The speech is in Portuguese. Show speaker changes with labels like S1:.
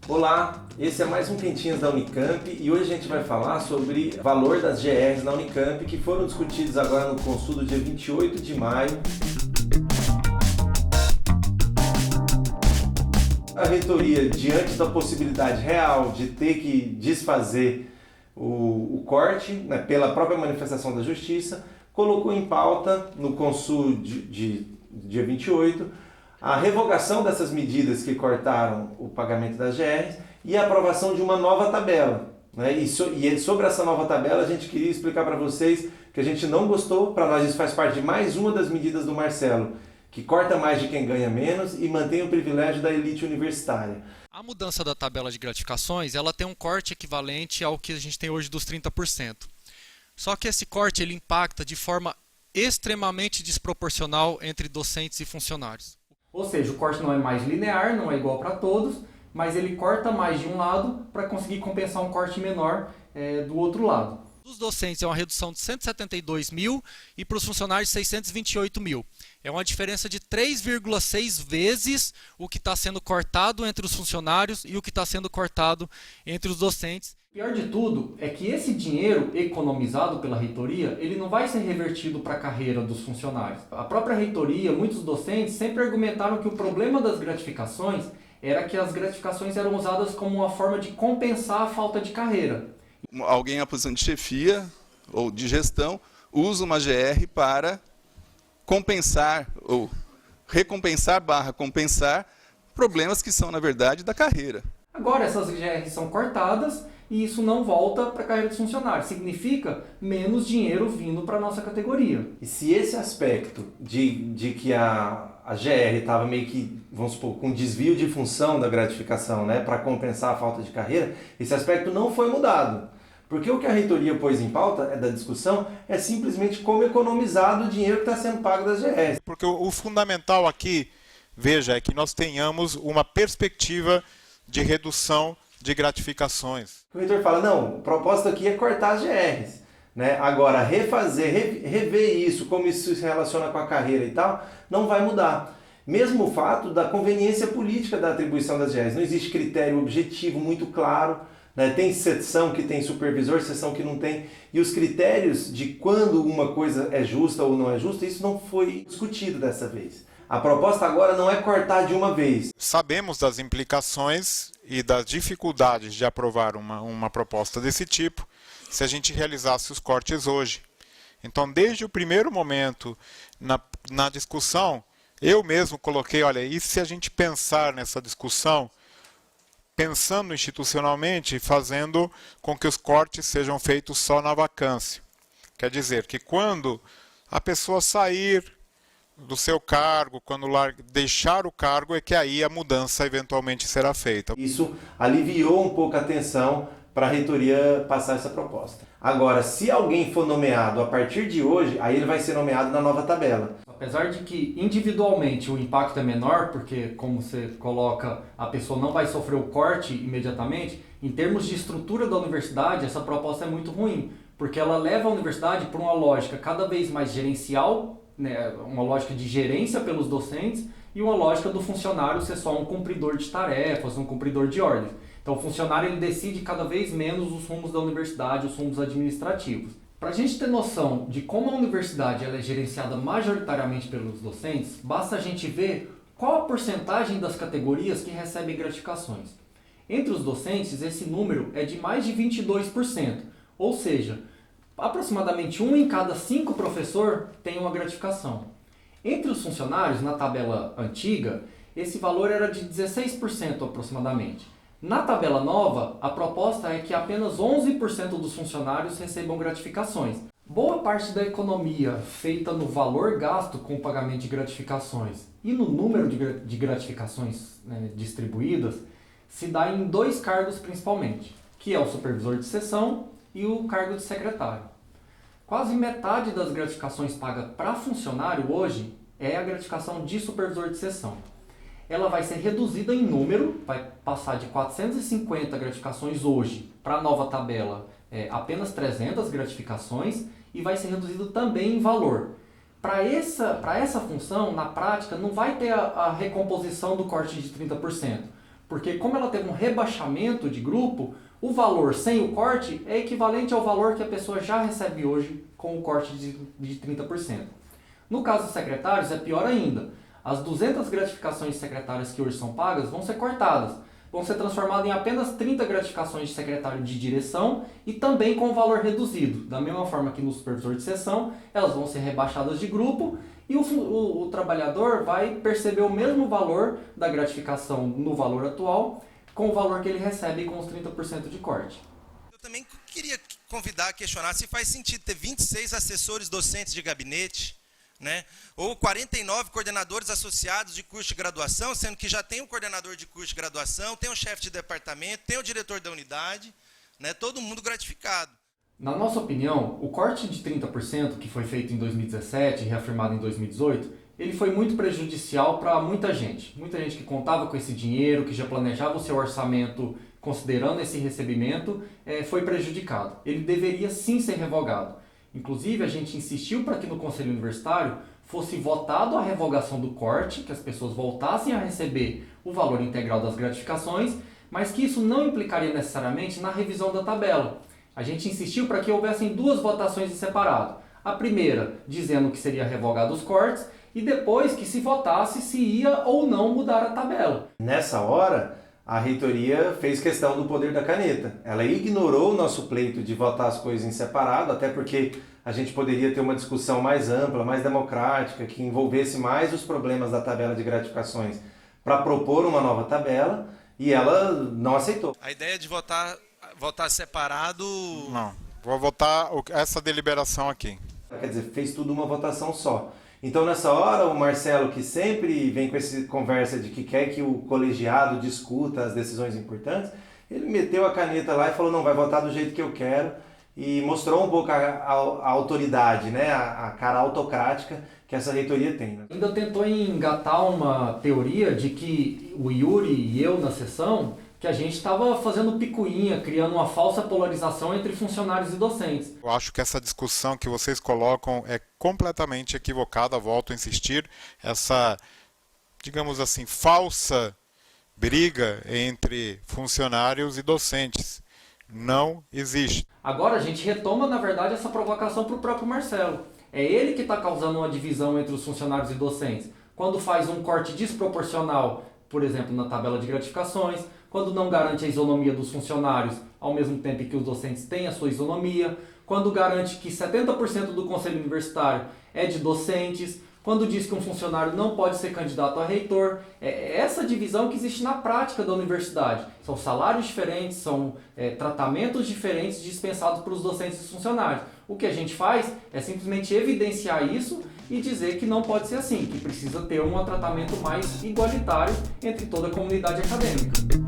S1: Olá, esse é mais um Quentinhas da Unicamp e hoje a gente vai falar sobre o valor das GRs na Unicamp que foram discutidos agora no Consul do dia 28 de maio. A reitoria, diante da possibilidade real de ter que desfazer o corte, né, pela própria manifestação da Justiça, colocou em pauta no Consul de dia 28 a revogação dessas medidas que cortaram o pagamento das GRs e a aprovação de uma nova tabela. Né? E sobre essa nova tabela a gente queria explicar para vocês que a gente não gostou, para nós isso faz parte de mais uma das medidas do Marcelo, que corta mais de quem ganha menos e mantém o privilégio da elite universitária.
S2: A mudança da tabela de gratificações, ela tem um corte equivalente ao que a gente tem hoje dos 30%. Só que esse corte ele impacta de forma extremamente desproporcional entre docentes e funcionários.
S3: Ou seja, o corte não é mais linear, não é igual para todos, mas ele corta mais de um lado para conseguir compensar um corte menor do outro lado.
S2: Dos docentes é uma redução de 172 mil e para os funcionários 628 mil. É uma diferença de 3,6 vezes o que está sendo cortado entre os funcionários e o que está sendo cortado entre os docentes.
S3: Pior de tudo é que esse dinheiro economizado pela reitoria, ele não vai ser revertido para a carreira dos funcionários. A própria reitoria, muitos docentes sempre argumentaram que o problema das gratificações era que as gratificações eram usadas como uma forma de compensar a falta de carreira.
S4: Alguém na posição de chefia ou de gestão usa uma GR para compensar ou recompensar/compensar problemas que são, na verdade, da carreira.
S3: Agora essas GRs são cortadas e isso não volta para a carreira dos funcionários. Significa menos dinheiro vindo para a nossa categoria.
S1: E se esse aspecto de que a GR estava meio que, vamos supor, com desvio de função da gratificação, né, para compensar a falta de carreira, esse aspecto não foi mudado. Porque o que a reitoria pôs em pauta da discussão é simplesmente como economizar do dinheiro que está sendo pago das GRs.
S5: Porque o fundamental aqui, veja, é que nós tenhamos uma perspectiva de redução de gratificações.
S1: O reitor fala, não, o propósito aqui é cortar as GRs. Né? Agora, rever isso, como isso se relaciona com a carreira e tal, não vai mudar. Mesmo o fato da conveniência política da atribuição das GRs. Não existe critério objetivo muito claro. Né? Tem seção que tem supervisor, seção que não tem. E os critérios de quando uma coisa é justa ou não é justa, isso não foi discutido dessa vez. A proposta agora não é cortar de uma vez.
S5: Sabemos das implicações e das dificuldades de aprovar uma proposta desse tipo se a gente realizasse os cortes hoje. Então, desde o primeiro momento na discussão, eu mesmo coloquei, olha, e se a gente pensar nessa discussão, pensando institucionalmente, fazendo com que os cortes sejam feitos só na vacância. Quer dizer que quando a pessoa sair do seu cargo, quando deixar o cargo, é que aí a mudança eventualmente será feita.
S1: Isso aliviou um pouco a tensão para a reitoria passar essa proposta. Agora, se alguém for nomeado a partir de hoje, aí ele vai ser nomeado na nova tabela.
S3: Apesar de que individualmente o impacto é menor, porque como você coloca, a pessoa não vai sofrer o corte imediatamente, em termos de estrutura da universidade, essa proposta é muito ruim, porque ela leva a universidade para uma lógica cada vez mais gerencial, né, uma lógica de gerência pelos docentes e uma lógica do funcionário ser só um cumpridor de tarefas, um cumpridor de ordens. Então o funcionário ele decide cada vez menos os rumos da universidade, os rumos administrativos. Para a gente ter noção de como a universidade ela é gerenciada majoritariamente pelos docentes, basta a gente ver qual a porcentagem das categorias que recebem gratificações. Entre os docentes, esse número é de mais de 22%, ou seja, aproximadamente 1 em cada 5 professor tem uma gratificação. Entre os funcionários, na tabela antiga, esse valor era de 16% aproximadamente. Na tabela nova, a proposta é que apenas 11% dos funcionários recebam gratificações. Boa parte da economia feita no valor gasto com o pagamento de gratificações e no número de gratificações, né, distribuídas se dá em 2 cargos principalmente, que é o supervisor de seção e o cargo de secretário. Quase metade das gratificações pagas para funcionário hoje é a gratificação de supervisor de seção. Ela vai ser reduzida em número, vai passar de 450 gratificações hoje para a nova tabela, apenas 300 gratificações, e vai ser reduzido também em valor. Para essa função, na prática, não vai ter a recomposição do corte de 30%, porque como ela teve um rebaixamento de grupo, o valor sem o corte é equivalente ao valor que a pessoa já recebe hoje com o corte de 30%. No caso dos secretários é pior ainda. As 200 gratificações secretárias que hoje são pagas vão ser cortadas. Vão ser transformadas em apenas 30 gratificações de secretário de direção e também com valor reduzido. Da mesma forma que no supervisor de seção, elas vão ser rebaixadas de grupo e o trabalhador vai perceber o mesmo valor da gratificação no valor atual com o valor que ele recebe com os 30% de corte.
S6: Eu também queria convidar a questionar se faz sentido ter 26 assessores docentes de gabinete, né? Ou 49 coordenadores associados de curso de graduação, sendo que já tem um coordenador de curso de graduação, tem um chefe de departamento, tem o diretor da unidade, né? Todo mundo gratificado.
S3: Na nossa opinião, o corte de 30% que foi feito em 2017 e reafirmado em 2018, ele foi muito prejudicial para muita gente. Muita gente que contava com esse dinheiro, que já planejava o seu orçamento considerando esse recebimento, foi prejudicado. Ele deveria sim ser revogado. Inclusive, a gente insistiu para que no Conselho Universitário fosse votado a revogação do corte, que as pessoas voltassem a receber o valor integral das gratificações, mas que isso não implicaria necessariamente na revisão da tabela. A gente insistiu para que houvessem duas votações em separado. A primeira dizendo que seria revogado os cortes e depois que se votasse se ia ou não mudar a tabela.
S1: Nessa hora, a reitoria fez questão do poder da caneta. Ela ignorou o nosso pleito de votar as coisas em separado, até porque a gente poderia ter uma discussão mais ampla, mais democrática, que envolvesse mais os problemas da tabela de gratificações para propor uma nova tabela, e ela não aceitou.
S6: A ideia de votar separado...
S5: Não, vou votar essa deliberação aqui.
S1: Quer dizer, fez tudo uma votação só. Então, nessa hora, o Marcelo, que sempre vem com essa conversa de que quer que o colegiado discuta as decisões importantes, ele meteu a caneta lá e falou, não, vai votar do jeito que eu quero, e mostrou um pouco a autoridade, né, a cara autocrática que essa reitoria tem. Né?
S3: Ainda tentou engatar uma teoria de que o Yuri e eu na sessão, que a gente estava fazendo picuinha, criando uma falsa polarização entre funcionários e docentes.
S5: Eu acho que essa discussão que vocês colocam é completamente equivocada, volto a insistir. Essa, digamos assim, falsa briga entre funcionários e docentes não existe.
S3: Agora a gente retoma, na verdade, essa provocação para o próprio Marcelo. É ele que está causando uma divisão entre os funcionários e docentes. Quando faz um corte desproporcional, por exemplo, na tabela de gratificações, quando não garante a isonomia dos funcionários, ao mesmo tempo que os docentes têm a sua isonomia, quando garante que 70% do conselho universitário é de docentes, quando diz que um funcionário não pode ser candidato a reitor. É essa divisão que existe na prática da universidade. São salários diferentes, são tratamentos diferentes dispensados para os docentes e os funcionários. O que a gente faz é simplesmente evidenciar isso e dizer que não pode ser assim, que precisa ter um tratamento mais igualitário entre toda a comunidade acadêmica.